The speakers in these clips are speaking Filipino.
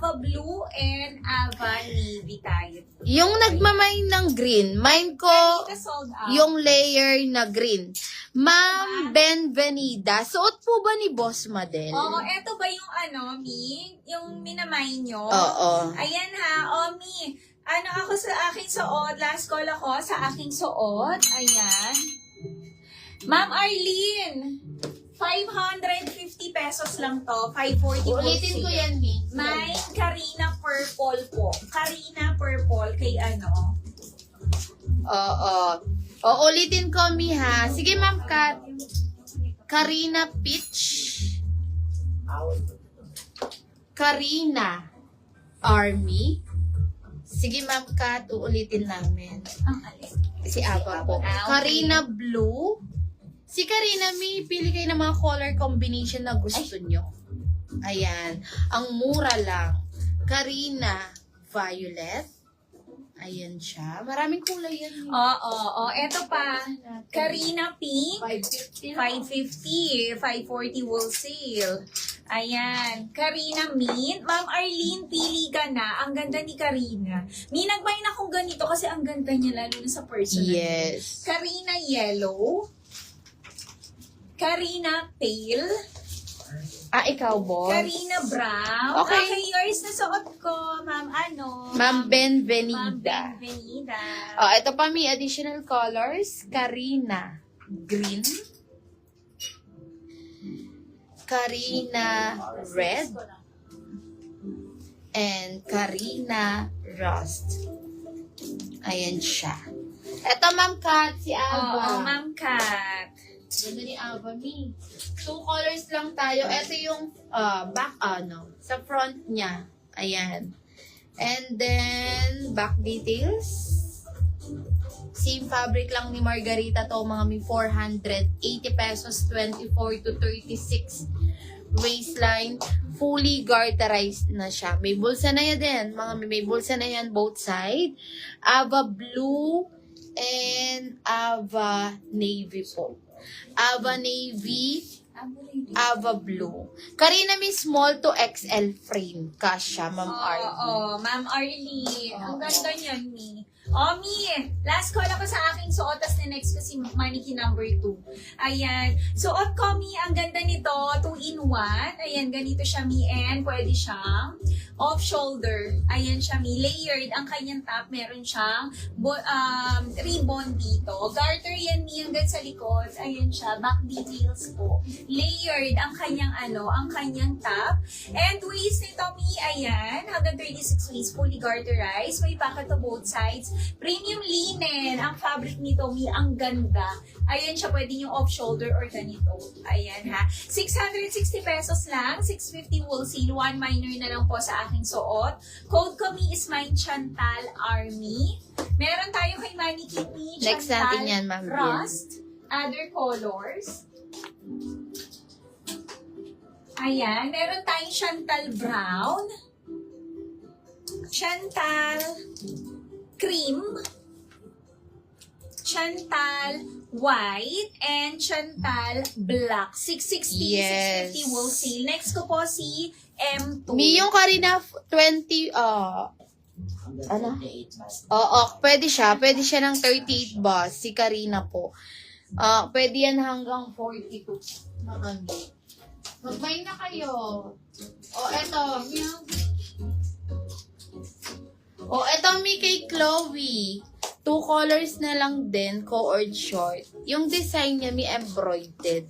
Ava Blue and Ava Navy tayo. Yung nagmamine ng green, mine ko Kanina sold out. yung layer na green. Ma'am Benvenida, suot po ba ni Boss Madel? Oo, eto ba yung ano, Mi? Yung minamay nyo? Oo. Ayan ha, Mi. Ano ako sa aking suot? Last call ako sa aking suot. Ayan. Ma'am Arlene, 550 pesos lang to. 540 Ulitin ko yan, Mi. May Karina Purple po. Karina Purple kay ano? Oo. O, ulitin ko, Mi, ha? Sige, Ma'am Kat. Karina Peach. Karina Army. Sige, Ma'am Kat, uulitin namin. Ang alin? Si Ava po. Okay. Karina Blue. Si Karina, Mi, pili kayo ng mga color combination na gusto nyo. Ayan. Ang mura lang. Karina Violet. Ayan siya. Maraming kulay yan. Mi. Oo. Eto pa. Karina Pink. 550. 550, 540 wholesale. Ayan. Karina Mint. Ma'am Arlene, pili ka na. Ang ganda ni Karina. May nagbuy na akong ganito kasi ang ganda niya lalo na sa personal. Yes. Karina Yellow. Karina Pale. Ah, ikaw, boss? Karina Brown. Okay. Yours na suot ko. Ma'am ano? Ma'am Ma'am Benvenida. Benvenida. Oh, ito pa, may additional colors. Karina Green. Karina Red. And Karina Rust. Ayan siya. Ito, Ma'am Kat, si Oo, Ava. Ma'am Kat. Ganda ni Ava, Mi. 2 colors lang tayo. Ito yung back, sa front niya. Ayan. And then, back details. Same fabric lang ni Margarita to, mga mi 480 pesos, 24 to 36 waistline. Fully garterized na siya. May bulsa na yan din. Mga may bulsa na yan both side. Ava Blue and Ava Navy po. Ava Navy, Ava Blue. Karina, may small to XL frame. Kasha, Ma'am Arlie. Oo, Ma'am Arlie. Ang ganda niyan, Mi. Mi, last call ako sa aking suot, tas next ko si mannequin number 2. Ayan. Suot ko, Mi, ang ganda nito, 2-in-1. Ayan, ganito siya, Mi, and pwede siyang off-shoulder. Ayan siya, Mi. Layered ang kanyang top. Meron siyang ribbon dito. Garter yan, Mi, hanggang sa likod. Ayan siya, back details po. Layered ang kanyang ang kanyang top. And waist nito, Mi, ayan, hanggang 36 waist, fully garterized. May pocket to both sides. Premium linen. Ang fabric nito, Mi, ang ganda. Ayan siya, pwede yung off-shoulder or ganito. Ayan ha. 660 pesos lang. 650 wholesale. 1 minor na lang po sa aking suot. Code ko, Mi, is mine, Chantal Army. Meron tayo kay Mannequin, Mi, Next Chantal natin yan, Ma'am Bien. Rust. Other colors. Ayan. Meron tayong Chantal Brown. Chantal Cream, Chantal White, and Chantal Black. 660, Yes. 650 wholesale. Next ko po si M2. Mi, yung Karina 20, ano? Oo, pwede siya. Pwede siya ng 38 boss. Si Karina po. Pwede yan hanggang 42. Makami. Mag-buy na kayo. Eto. Eto, Mi, kay Chloe. 2 colors na lang din, co-ord short. Yung design niya, Mi, embroidered.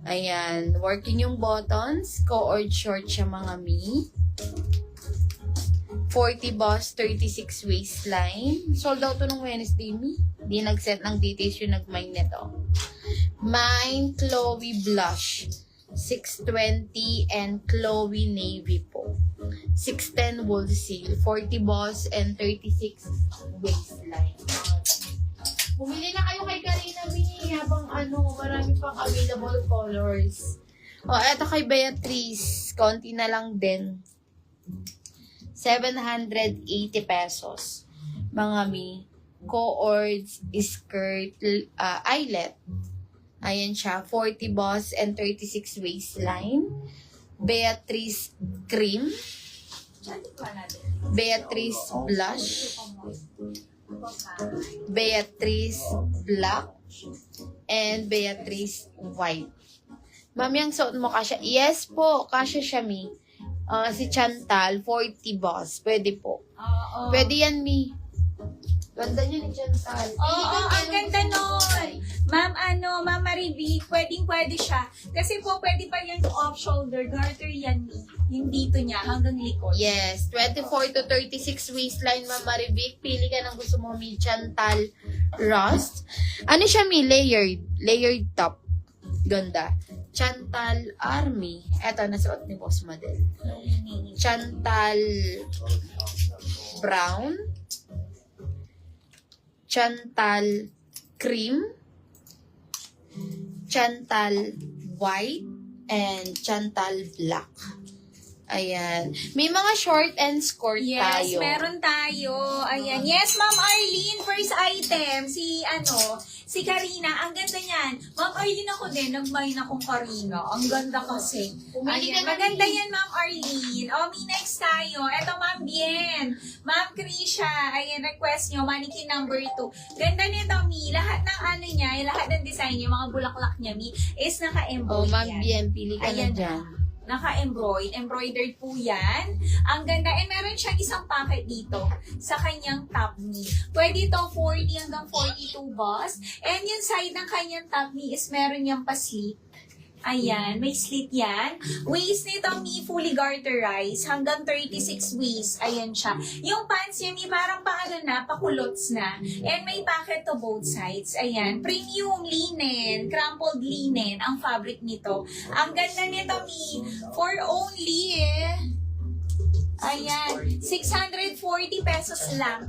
Ayan, working yung buttons. Co-ord short siya, mga Mi. 40 boss, 36 waistline. Sold out to nung Wednesday, Mi. Di nag-set ng details yung nag-mine nito. Mine, Chloe Blush. 620 and Chloe Navy po. 610 wholesale, 40 boss and 36 waistline. Bumili na kayo kay Karina, Mini, habang marami pang available colors. Eto kay Beatrice, konti na lang din. 780 pesos. Mga Mi, co-ords, skirt, eyelet. Ayan siya, 40 boss and 36 waistline. Beatrice Cream. Beatrice Blush, Beatrice Black, and Beatrice White. Ma'am, yung suot mo kasya? Yes po, kasya siya, Mi. Si Chantal, 40 boss. Pwede po. Oo. Pwede yan, Mi. Ganda niya ni Chantal. Oo, ang ganda nun. Ma'am, Ma'am Marivic, pwede siya. Kasi po, pwede pa yan off-shoulder. Garter yan, yung dito niya, hanggang likod. Yes, 24 to 36 waistline, Ma'am Marivic. Pili ka ng gusto mo, Mi. Chantal Rust. Ano siya, Mi? Layered top. Ganda. Chantal Army. Eto, nasuot ni Boss Model. Chantal Brown. Chantal Cream. Chantal White. And Chantal Black. Ayan. May mga short and skirt Yes, tayo. meron tayo. Ayan. Yes, Ma'am Arlene, first item. Si Karina, ang ganda niyan. Ma'am Arlene ako din, nag-mine akong Karina. Ang ganda kasi. Pumili Ayan, ka na, maganda Mi. yan, Ma'am Arlene. May next tayo. Eto, Ma'am Bien. Ma'am Krisha, ayan, request nyo, mannequin number 2. Ganda nito, Mi. Lahat ng ano niya, lahat ng design niya, mga bulaklak niya, Mi, is naka-embroid Ma'am yan. Bien, pili ka Ayan. na dyan. Embroidered po yan. Ang ganda. And meron siyang isang packet dito sa kanyang top knee. Pwede ito 40 hanggang 42 boss. And yung side ng kanyang top knee is meron niyang pa-slit. Ayan, may slit yan. Waist nito, Mi, fully garterized. Hanggang 36 waist. Ayan siya. Yung pants niya, Mi, parang paano na, pakulots na. And may pocket to both sides. Ayan, premium linen, crumpled linen, ang fabric nito. Ang ganda nito, Mi, for only, ayan, 640 pesos lang.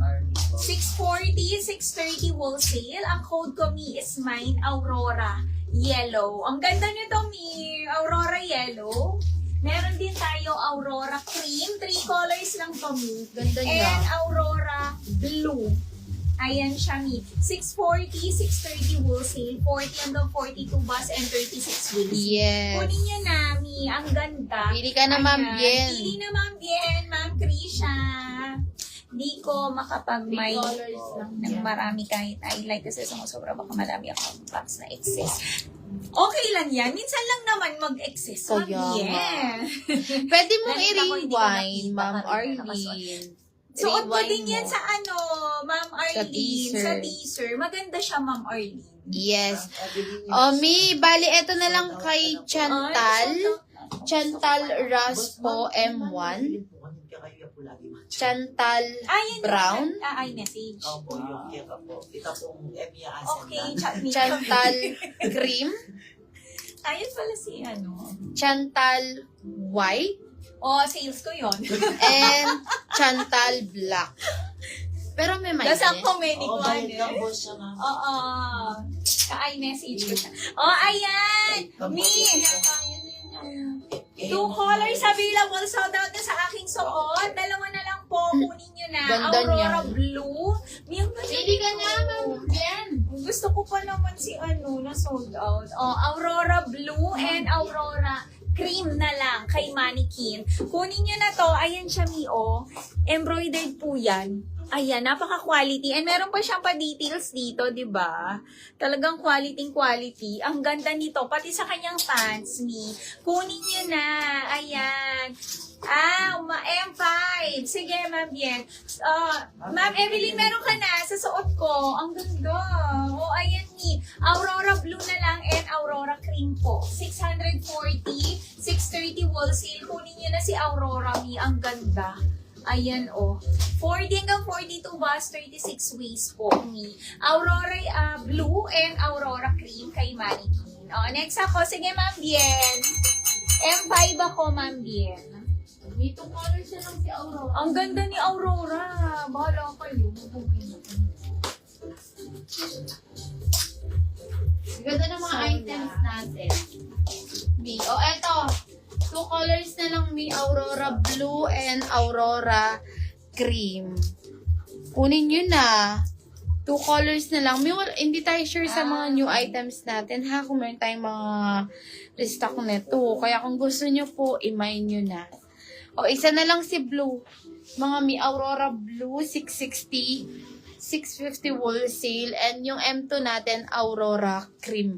640, 630 wholesale. Ang code ko, Mi, is mine, Aurora Yellow. Ang ganda nito, Mi. Aurora Yellow. Meron din tayo Aurora Cream. 3 colors lang to, Mi. Ganda niya. And Aurora Blue. Ayan siya, Mi. 640, 630 wholesale, 40 hanggang 42 bus, and 36 waist. Yes. Kunin niyo na, Mi. Ang ganda. Pili ka na, Ma'am Ayan. Bien. Pili na, Ma'am Bien. Ma'am Krisha. Di ko makapag-may ng marami kahit I like kasi sobra baka marami ako box na excess. Okay lang yan. Minsan lang naman mag-excess. Ma'am Kaya Bien. Pwede mong Nakita ko, hindi ko i-rewind, nakita Ma'am ka rin na Arlene. Suot ko din Rewind yan mo. sa Ma'am Arlene. teaser. Sa teaser. Maganda siya, Ma'am Arlene. Yes. Mi, bali, eto na lang kay Chantal. Chantal Raspo M1. Chantal Ayun Brown. message. Opo, yung kaya po. Ito pong Emia Asen Okay, na. chat me. Chantal Cream. Ayun pala si Chantal White. Sales ko yon. And Chantal Black. Pero may may. That's ang comedy ko. Oo, bayad lang po siya, ma'am. Oo. Ka-i-message ko siya. Ayan! Mi! 2 colors available. Sold out na sa aking suot. 2 na lang po. Kunin nyo na. Ganda Aurora niya. Blue. Mi, ang ganda Pili ka na, nito. Ma'am Bien. Gusto ko pa naman si na sold out. Aurora Blue and Aurora Cream na lang kay Mannequin. Kunin nyo na to. Ayan siya, Mi, embroidered po yan. Ayan, napaka-quality. And meron pa siyang pa-details dito, di ba? Talagang quality. Ang ganda nito. Pati sa kanyang pants, Mi. Kunin nyo na. Ayan. M5. Sige, Ma'am Bien. Ma'am Evelyn, meron ka na sa suot ko. Ang ganda. Ayan, Mi. Aurora Blue na lang and Aurora Cream po. 640, 630 wholesale. Kunin nyo na si Aurora, Mi. Ang ganda. Ayan, 40 hanggang 42 bus, 36 waist po, Mi. Aurora Blue and Aurora Cream kay Mannequin. Next ako. Sige, Ma'am Bien. M5 ako, Ma'am Bien. May 2 colors na lang si Aurora. Ang ganda ni Aurora. Bahala kayo. Ganda ng mga items natin. Mi. Eto. 2 colors na lang, Mi. Aurora Blue and Aurora Cream. Kunin nyo na. 2 colors na lang. Hindi tayo sure sa mga new items natin, ha? Kung meron tayong mga restock nito. Kaya kung gusto nyo po, i-mine nyo na. O, isa na lang si blue. Mga Mi Aurora Blue, 660, 650 wholesale. And yung M2 natin, Aurora Cream.